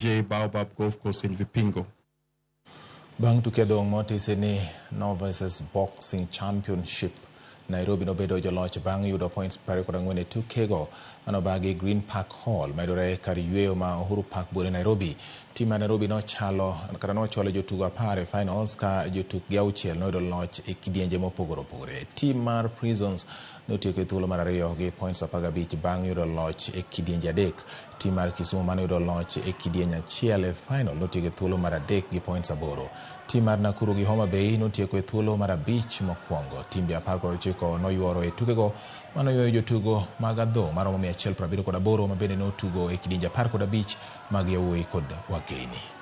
Baobab Golf Course in Vipingo. Bang tuke adhong motis ni Novices Boxing Championship Nairobi nobedo joloch bang yudo points 24 tuke go obagi Green Park Hall medore kar yweyo ma Uhuru Park bore Nairobi. Team Nairobi no chalo jotugo 10 finals ka jotukgi 6 noyudo loch e kidienje mopogore opogore. Team mar Prisons notieko thuolo mar 2 gi points 15 bang yudo loch e kidienje 3. Team mar Kisumu mane yudo loch e kidienje 1 e final notieko thuolo mar 3 gi points 8. Team mar Nakuru gi Homa Bay notieko thuolo mar 5 mokwongo. Team 19 noyuoro e tukego manoyueyo jotugo mag adhong maromo 178 ma bende notugo e kidienje 15 mag yawuoyi kod wageni.